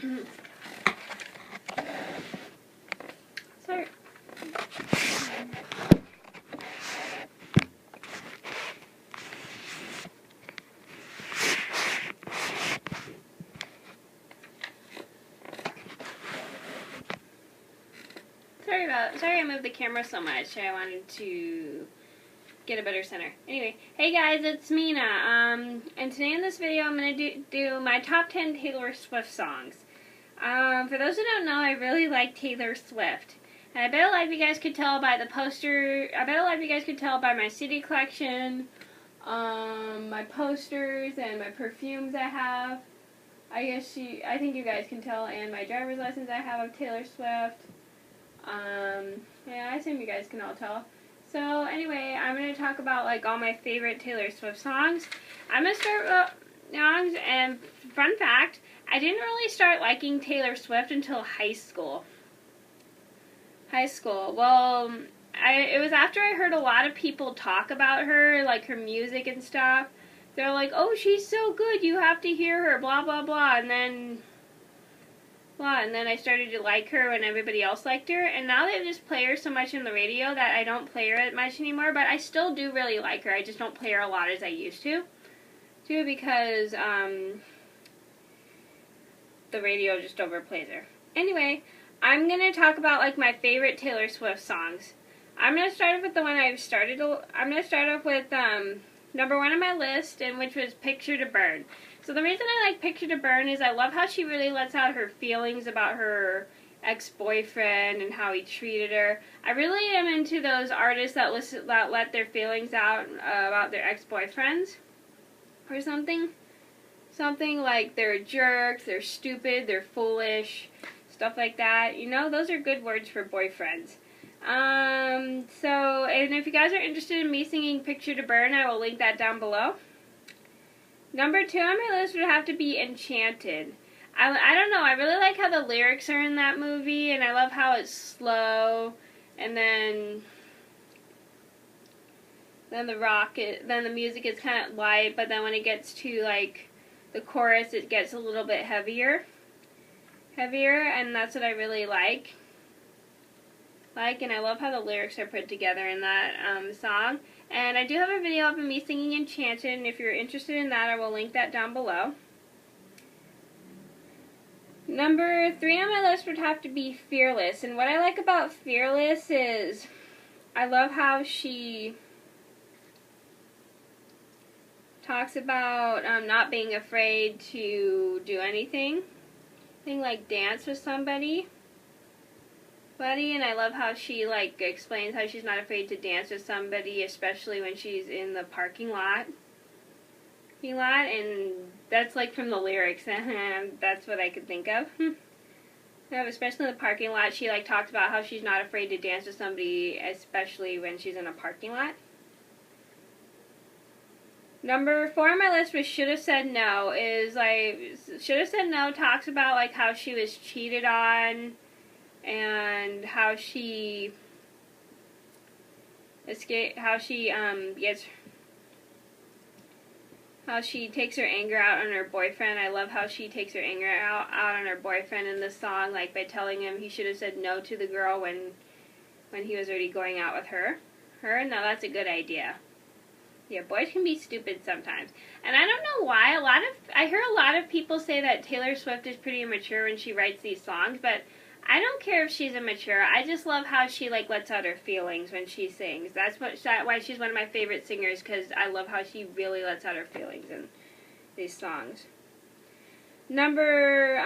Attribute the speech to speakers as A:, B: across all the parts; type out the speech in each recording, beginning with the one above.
A: Sorry. Sorry I moved the camera so much. I wanted to get a better center. Anyway, hey guys, it's Mina. And today in this video I'm going to do my top 10 Taylor Swift songs. For those who don't know, I really like Taylor Swift. And I bet a lot of you guys could tell by the poster. I bet a lot of you guys could tell by my CD collection, my posters, and my perfumes I have. I think you guys can tell, and my driver's license I have of Taylor Swift. Yeah, I assume you guys can all tell. So anyway, I'm going to talk about like all my favorite Taylor Swift songs. I'm going to start with songs, and fun fact, I didn't really start liking Taylor Swift until high school. Well, it was after I heard a lot of people talk about her, like her music and stuff. They're like, oh, she's so good, you have to hear her, blah, blah, blah, and then I started to like her when everybody else liked her, and now they just play her so much on the radio that I don't play her much anymore, but I still do really like her. I just don't play her a lot as I used to, because the radio just overplays her. Anyway, I'm going to talk about like my favorite Taylor Swift songs. I'm going to start off with the one I'm going to start off with number 1 on my list, and which was Picture to Burn. So the reason I like Picture to Burn is I love how she really lets out her feelings about her ex-boyfriend and how he treated her. I really am into those artists that let their feelings out about their ex-boyfriends or something. Something like they're jerks, they're stupid, they're foolish, stuff like that. You know, those are good words for boyfriends. And if you guys are interested in me singing Picture to Burn, I will link that down below. Number 2 on my list would have to be Enchanted. I don't know, I really like how the lyrics are in that movie, and I love how it's slow, and then the music is kind of light, but then when it gets to like the chorus, it gets a little bit heavier, and that's what I really like, and I love how the lyrics are put together in that song. And I do have a video of me singing Enchanted, and if you're interested in that, I will link that down below. Number 3 on my list would have to be Fearless, and what I like about Fearless is I love how she talks about not being afraid to do anything like dance with somebody. And I love how she like explains how she's not afraid to dance with somebody, especially when she's in the parking lot, and that's like from the lyrics, and that's what I could think of. Especially in the parking lot, she like talks about how she's not afraid to dance with somebody, especially when she's in a parking lot. Number 4 on my list was Should Have Said No. Should Have Said No talks about like how she was cheated on, and how she takes her anger out on her boyfriend. I love how she takes her anger out on her boyfriend in this song, like by telling him he should have said no to the girl when he was already going out with her. Now that's a good idea. Yeah, boys can be stupid sometimes. And I don't know why. I hear a lot of people say that Taylor Swift is pretty immature when she writes these songs, but I don't care if she's immature. I just love how she like lets out her feelings when she sings. That's why she's one of my favorite singers, because I love how she really lets out her feelings in these songs. Number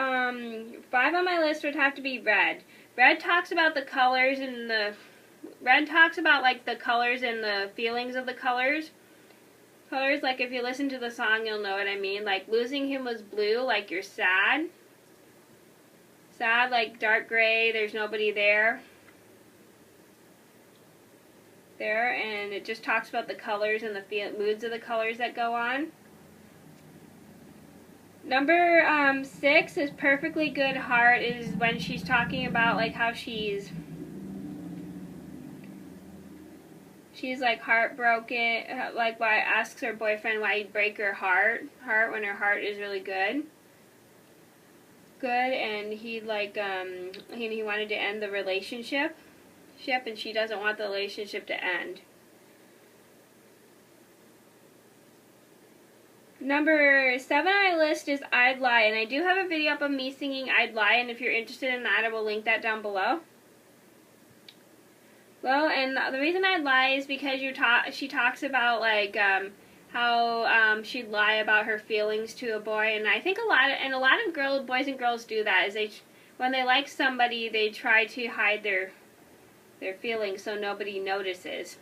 A: 5 on my list would have to be Red. Red talks about the colors and like the colors and the feelings of the colors. Like if you listen to the song, you'll know what I mean. Like losing him was blue, like you're sad. Like dark gray, there's nobody there, and it just talks about the colors and the moods of the colors that go on. Number 6 is Perfectly Good Heart, is when she's talking about like how she's like heartbroken, like why asks her boyfriend why he'd break her heart when her heart is really good. good, and he he wanted to end the relationship, and she doesn't want the relationship to end. Number 7 on my list is I'd Lie, and I do have a video up of me singing I'd Lie, and if you're interested in that, I will link that down below. Well, and the reason I'd lie is because she talks about like how she'd lie about her feelings to a boy, and I think a lot of boys and girls do that. Is when they like somebody, they try to hide their feelings so nobody notices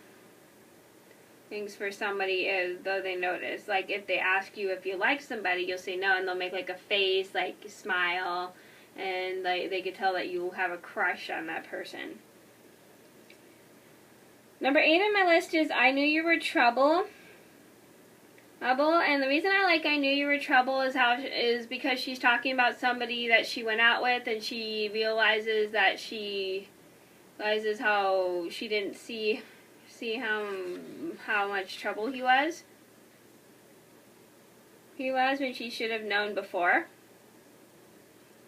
A: things for somebody, though they notice. Like if they ask you if you like somebody, you'll say no, and they'll make like a face, like smile, and like they could tell that you have a crush on that person. Number 8 on my list is I Knew You Were Trouble. And the reason I like I Knew You Were Trouble is because she's talking about somebody that she went out with, and she realizes how she didn't see how much trouble he was when she should have known before,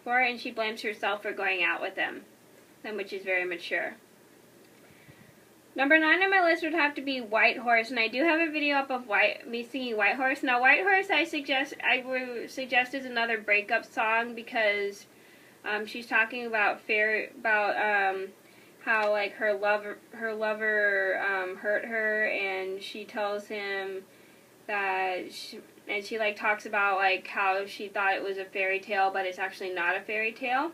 A: and she blames herself for going out with him, which is very mature. Number 9 on my list would have to be White Horse, and I do have a video up of me singing White Horse. Now, White Horse I would suggest is another breakup song because she's talking about how like her lover hurt her, and she tells him that she like talks about like how she thought it was a fairy tale, but it's actually not a fairy tale.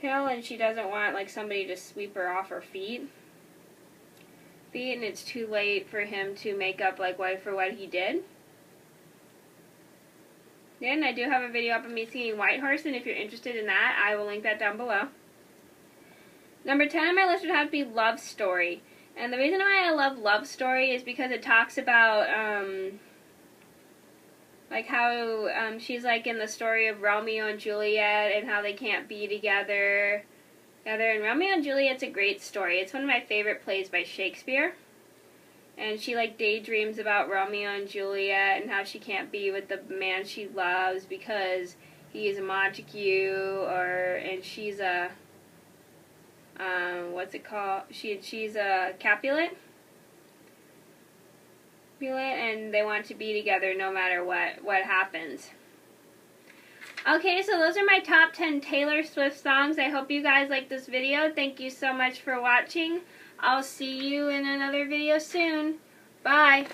A: And she doesn't want like somebody to sweep her off her feet, and it's too late for him to make up like for what he did. Then I do have a video up of me singing White Horse, and if you're interested in that, I will link that down below. Number 10 on my list would have to be Love Story, and the reason why I love Love Story is because it talks about like how she's like in the story of Romeo and Juliet and how they can't be together. And Romeo and Juliet's a great story. It's one of my favorite plays by Shakespeare. And she like daydreams about Romeo and Juliet and how she can't be with the man she loves because he is a Montague, and she's a what's it called? She's a Capulet. And they want to be together no matter what happens. Okay, so those are my top 10 Taylor Swift songs. I hope you guys liked this video. Thank you so much for watching. I'll see you in another video soon. Bye.